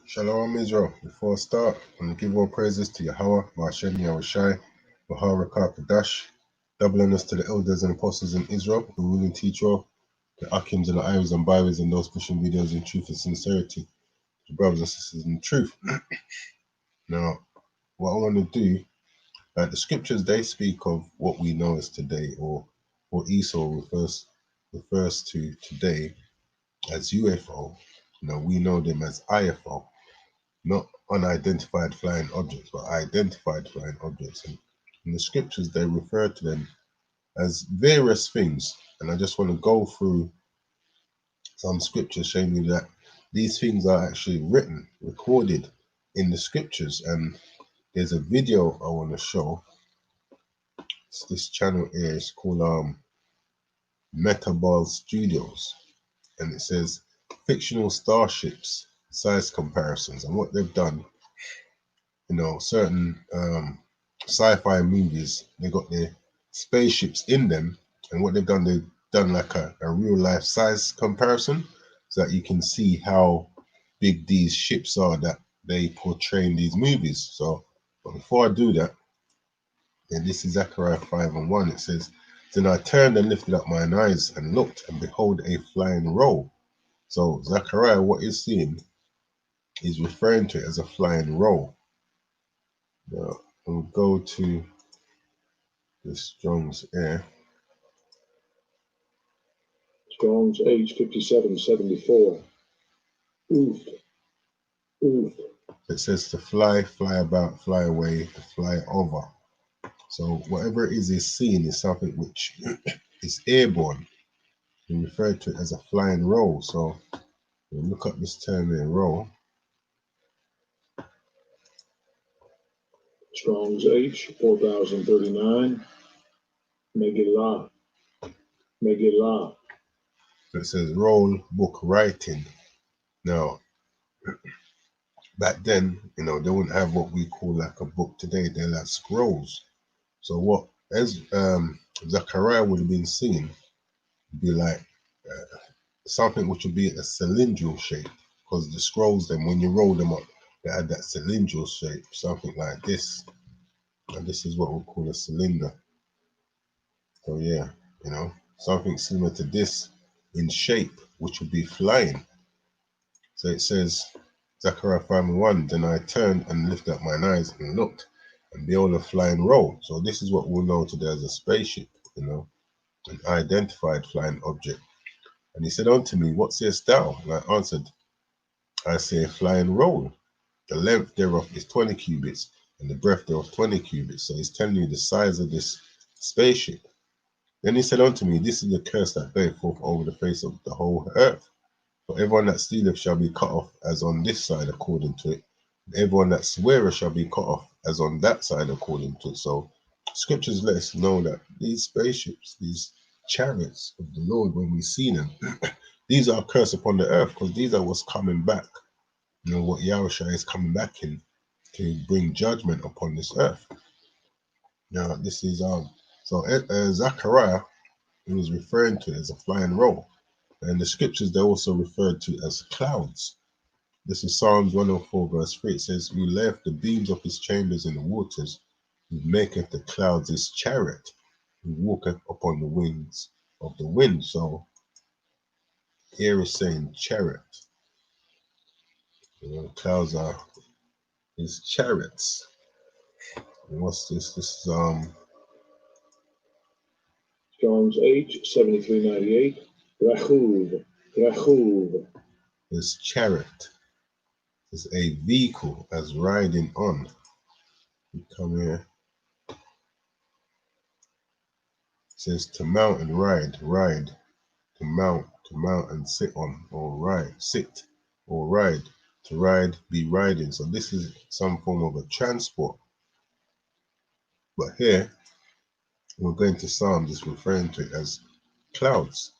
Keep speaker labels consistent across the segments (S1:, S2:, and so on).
S1: Shalom Israel. Before I start, I'm going to give all praises to Yahweh, Ma'ashem Yahushai, Baharaka Kadash, double honors to the elders and apostles in Israel, who rule and teach all, the Akims and the Iris and Bibles and those pushing videos in truth and sincerity, the brothers and sisters in truth. Now, what I want to do, the scriptures, they speak of what we know as today, or what Esau refers to today as UFO. We know them as IFO. Not unidentified flying objects, but identified flying objects. And in the scriptures, they refer to them as various things. And I just want to go through some scriptures showing you that these things are actually written, recorded in the scriptures. And there's a video I want to show. This channel here is called Metaball Studios. And it says fictional starships size comparisons. And what they've done, certain sci-fi movies, they got their spaceships in them, and what they've done like a real life size comparison, so that you can see how big these ships are that they portray in these movies. So, but before I do that, then this is Zechariah 5:1. It says, "Then I turned and lifted up mine eyes and looked, and behold, a flying roll." So Zechariah, what he's seeing, is referring to it as a flying roll. Now, we'll go to the Strong's Air.
S2: Strong's H5774. Oof. Oof.
S1: It says to fly, fly about, fly away, to fly over. So whatever it is he's seeing is something which is airborne. We refer to it as a flying roll. So we'll look up this term here, roll.
S2: Strong's H4039. Megillah. Megillah.
S1: So it says roll, book, writing. Now, back then, they wouldn't have what we call like a book today. They'll have scrolls. So what as Zechariah would have been seeing would be like something which would be a cylindrical shape, because the scrolls, then when you roll them up, they had that cylindrical shape, something like this. And this is what we call a cylinder. So yeah, something similar to this in shape, which would be flying. So it says, Zechariah 5:1, then I turned and lifted up mine eyes and looked, and behold, a flying roll. So this is what we'll know today as a spaceship, an identified flying object. And he said unto me, what sayest thou? And I answered, I say a flying roll. The length thereof is 20 cubits, and the breadth thereof 20 cubits. So he's telling you the size of this spaceship. Then he said unto me, this is the curse that goeth forth over the face of the whole earth. For everyone that stealeth shall be cut off as on this side according to it. And everyone that sweareth shall be cut off as on that side according to it. So scriptures let us know that these spaceships, these chariots of the Lord, when we see them, these are a curse upon the earth, because these are what's coming back. What Yahushua is coming back in to bring judgment upon this earth. Now, this is Zechariah, who is referring to it as a flying roll. And the scriptures, they're also referred to as clouds. This is Psalms 104, verse 3. It says, who left the beams of his chambers in the waters, who maketh the clouds his chariot, who walketh upon the wings of the wind. So here is saying chariot. Clouds are his chariots. And what's this? This is
S2: Strong's H7398. Rachuv. Rachuv.
S1: his chariot is a vehicle as riding on. You come here. It says to mount and ride, to mount and sit on, or ride, sit or ride, to ride, be riding. So this is some form of a transport. But here, we're going to Psalms, is referring to it as clouds.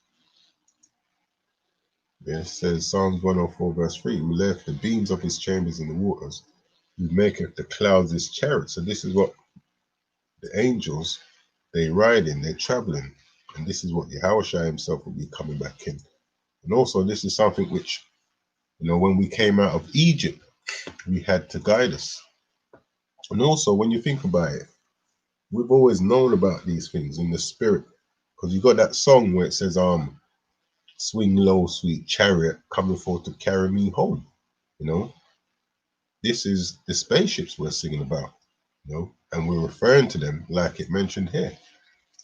S1: It says Psalms 104, verse 3, who left the beams of his chambers in the waters, who maketh the clouds his chariot. So this is what the angels, they ride in, they're traveling. And this is what Yahushua himself will be coming back in. And also, this is something which You know, when we came out of Egypt, we had to guide us. And also, when you think about it, we've always known about these things in the spirit, because you got that song where it says, "Swing low, sweet chariot, coming forth to carry me home." You know, this is the spaceships we're singing about. You know, and we're referring to them like it mentioned here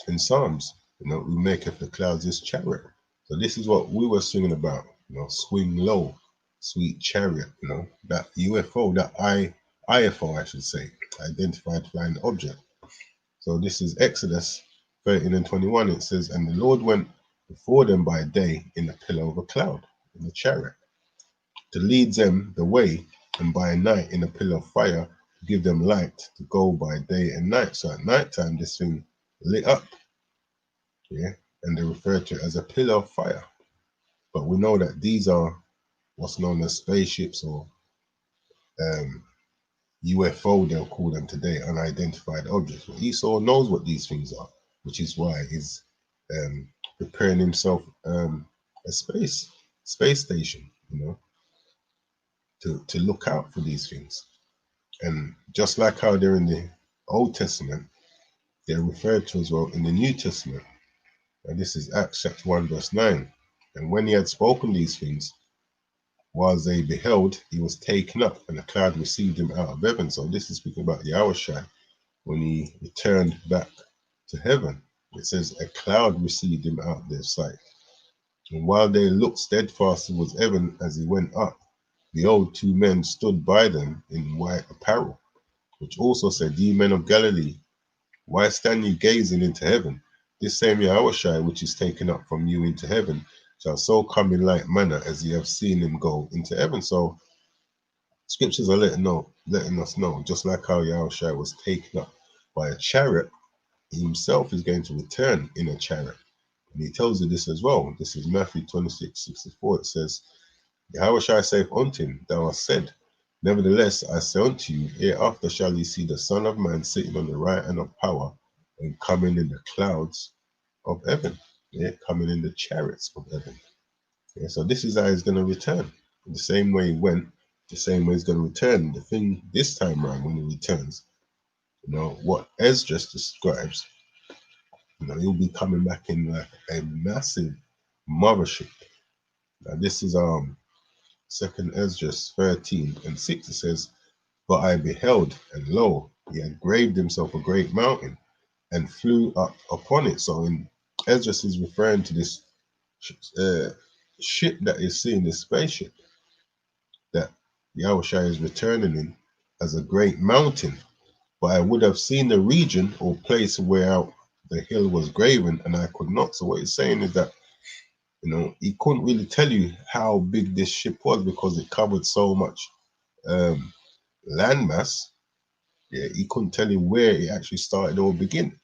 S1: in Psalms. You know, who maketh the clouds his chariot. So this is what we were singing about. You know, swing low, sweet chariot. You know, that UFO, that IFO, I should say, identified flying object. So this is Exodus 13 and 21. It says, "And the Lord went before them by day in the pillar of a cloud, in the chariot, to lead them the way, and by night in a pillar of fire, to give them light to go by day and night." So at night time, this thing lit up, yeah, and they refer to it as a pillar of fire. But we know that these are what's known as spaceships, or um, UFO, they'll call them today, unidentified objects. Well, Esau knows what these things are, which is why he's preparing himself a space station, you know, to look out for these things. And just like how they're in the Old Testament, they're referred to as well in the New Testament. And this is Acts chapter 1, verse 9. "And when he had spoken these things, whilst they beheld, he was taken up, and a cloud received him out of heaven." So this is speaking about Yahushua when he returned back to heaven. It says a cloud received him out of their sight. And while they looked steadfast towards heaven as he went up, behold, two men stood by them in white apparel, which also said, "Ye men of Galilee, why stand ye gazing into heaven? This same Yahushua which is taken up from you into heaven shall so come in like manner as ye have seen him go into heaven." So scriptures are letting us know, just like how Yahushua was taken up by a chariot, he himself is going to return in a chariot. And he tells you this as well. This is Matthew 26:64. It says, "Yahushua saith unto him, Thou hast said, nevertheless I say unto you, hereafter shall ye see the Son of Man sitting on the right hand of power, and coming in the clouds of heaven." Yeah, coming in the chariots of heaven. Yeah, so this is how he's going to return. In the same way he went, the same way he's going to return. The thing this time around when he returns, you know, what Esdras describes, you know, he'll be coming back in like a massive mothership. Now this is second Esdras 13:6. It says, "But I beheld, and lo, he had graved himself a great mountain, and flew up upon it." So in Esdras is referring to this ship that is seeing, this spaceship that Yahushua is returning in as a great mountain. "But I would have seen the region or place where the hill was graven, and I could not." So what he's saying is that, you know, he couldn't really tell you how big this ship was because it covered so much landmass. Yeah, he couldn't tell you where it actually started or began.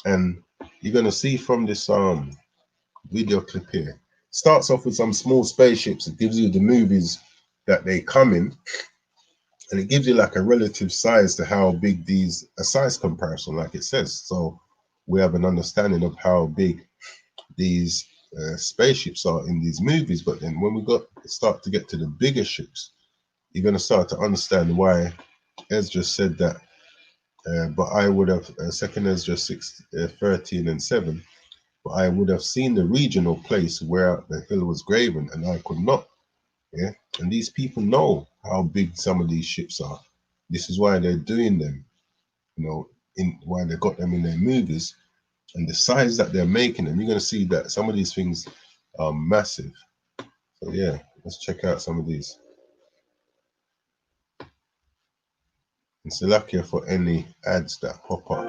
S1: And you're gonna see from this video clip here, starts off with some small spaceships. It gives you the movies that they come in, and it gives you like a relative size to how big these, a size comparison, like it says. So we have an understanding of how big these spaceships are in these movies. But then when we start to get to the bigger ships, you're going to start to understand why Ezra said that. But I would have, second Ezra 13:7, "But I would have seen the region or place where the hill was graven, and I could not." Yeah, and these people know how big some of these ships are. This is why they're doing them, you know, in why they got them in their movies, and the size that they're making them. You're going to see that some of these things are massive. So yeah, let's check out some of these. And Salakia for any ads that pop up.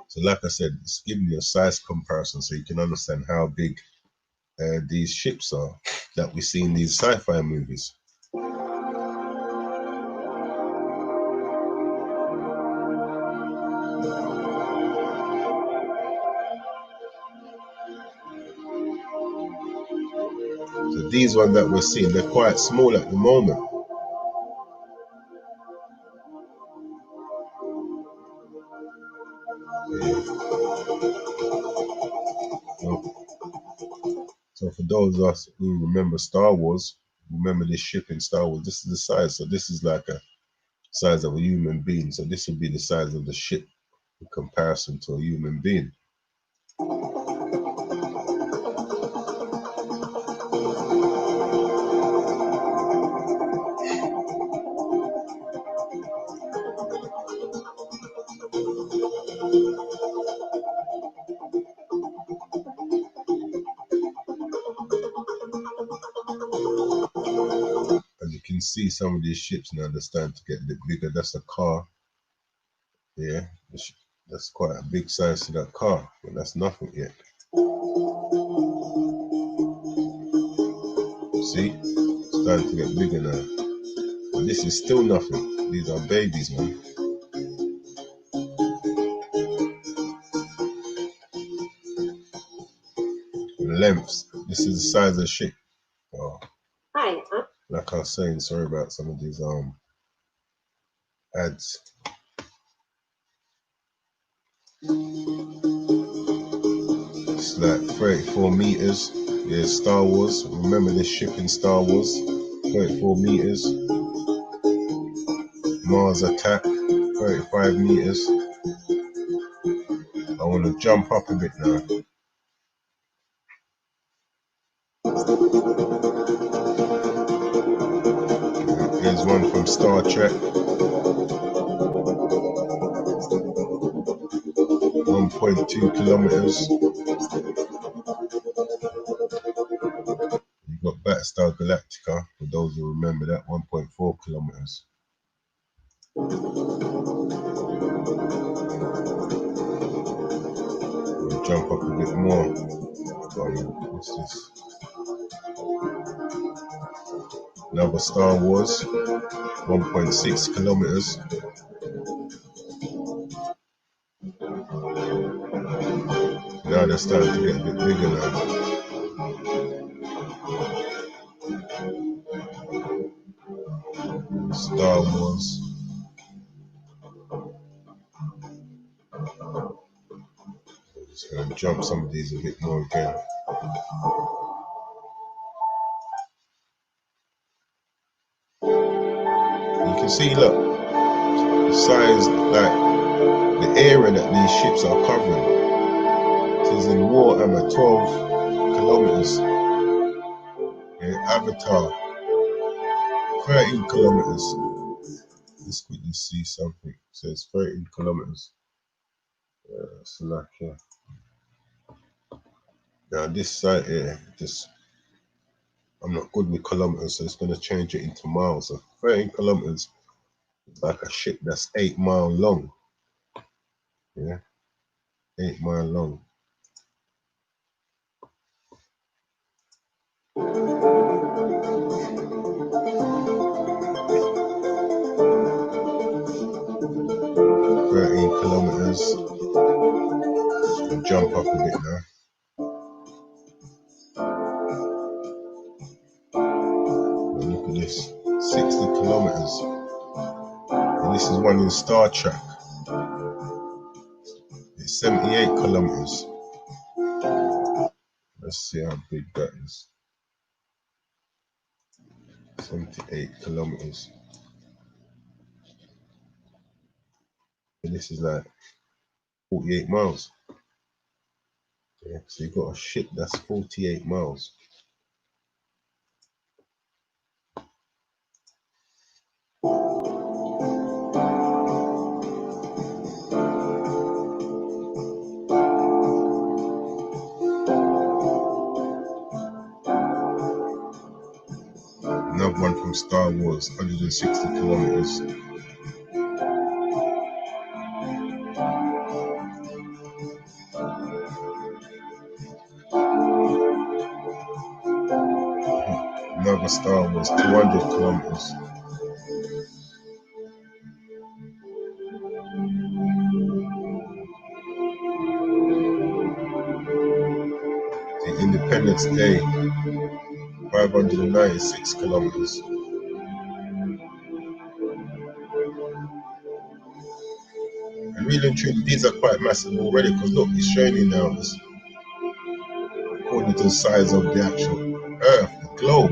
S1: So like I said, it's giving you a size comparison so you can understand how big these ships are that we see in these sci-fi movies. So these ones that we're seeing, they're quite small at the moment. So for those of us who remember Star Wars, remember this ship in Star Wars, this is the size. So this is like a size of a human being. So this would be the size of the ship in comparison to a human being. As you can see, some of these ships now they're starting to get a bit bigger. That's a car. Yeah, that's quite a big size to that car, but that's nothing yet. See, it's starting to get bigger now. But this is still nothing. These are babies, man. Lengths. This is the size of the ship. Oh. Hi. Like I was saying, sorry about some of these ads. It's like 34 meters. Yeah, Star Wars. Remember this ship in Star Wars? 34 meters. Mars Attack. 35 meters. I want to jump up a bit now. Here's one from Star Trek. 1.2 kilometers. You've got Battlestar Galactica, for those who remember that, 1.4 kilometers. We'll jump up a bit more. What's this? Another Star Wars, 1.6 kilometers. Now they're starting to get a bit bigger now. Star Wars. I'm just going to jump some of these a bit more again. You can see, look, the size, like the area that these ships are covering. It is in Warhammer 12 kilometers. Yeah, Avatar, 13 kilometers. Let's quickly see something. It says 13 kilometers. So like, yeah. Now this side here, I'm not good with kilometers, so it's going to change it into miles. So 13 kilometers is like a ship that's 8 miles long. Yeah, 8 miles long. Kilometers. We'll jump up a bit now. And look at this, 60 kilometers. And this is one in Star Trek. It's 78 kilometers. Let's see how big that is. 78 kilometers. And this is like 48 miles. Yeah, so you've got a ship that's 48 miles. Another one from Star Wars, 160 kilometers. Another Star Wars, 200 kilometers. The Independence Day, 596 kilometers. really and truly, these are quite massive already, because look, it's showing you now, it's according to the size of the actual Earth, the globe,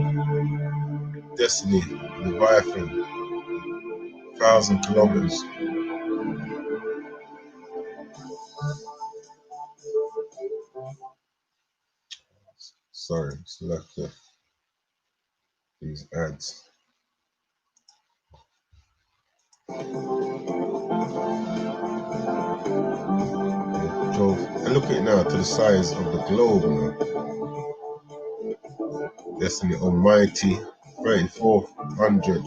S1: Destiny, Leviathan, 1,000 kilometers. Sorry, select these ads. And look at it now to the size of the globe now. Destiny Almighty, 3400.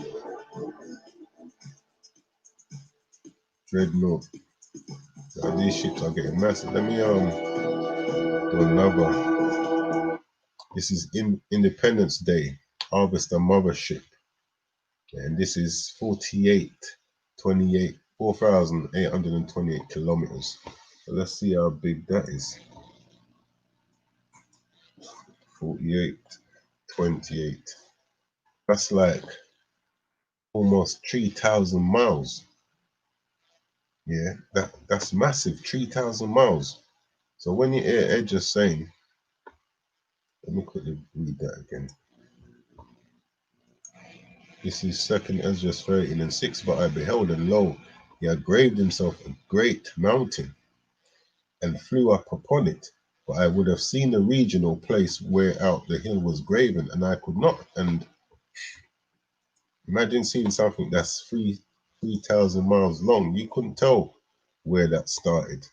S1: Dreadnought. Now these ships are getting massive. Let me do another. This is Independence Day, Harvester Mothership. And this is 4,828 kilometers. So let's see how big that is. 4828. That's like almost 3,000 miles. Yeah, that's massive, 3,000 miles. So when you hear Ed just saying, let me quickly read that again. This is 2nd Ezra 13:6. But I beheld, and lo, he had graved himself a great mountain, and flew up upon it. But I would have seen the regional place whereout the hill was graven, and I could not. And imagine seeing something that's 3,000 miles long. You couldn't tell where that started.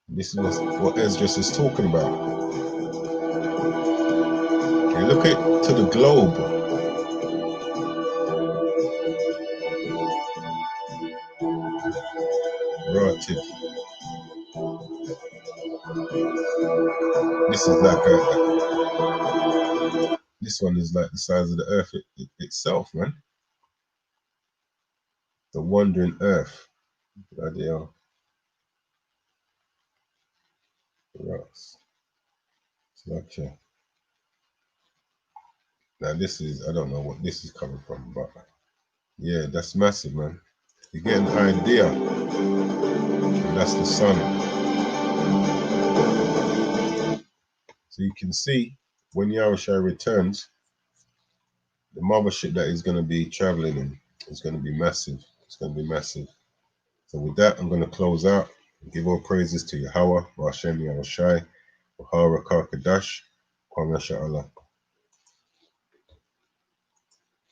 S1: This is what Esdras is talking about. Okay, look at to the globe. Relative. This is like this one is like the size of the earth itself, man. The wandering earth. Bloody hell. Rocks. It's like now this is, I don't know what this is coming from, but yeah, that's massive, man. You get an idea. And that's the sun. So you can see when Yahushua returns, the mothership that he's going to be traveling in is going to be massive. It's going to be massive. So with that, I'm going to close out and give all praises to Yahweh, Hashem Yahushai, Bahara Karkadash, Kwam Yasha Allah.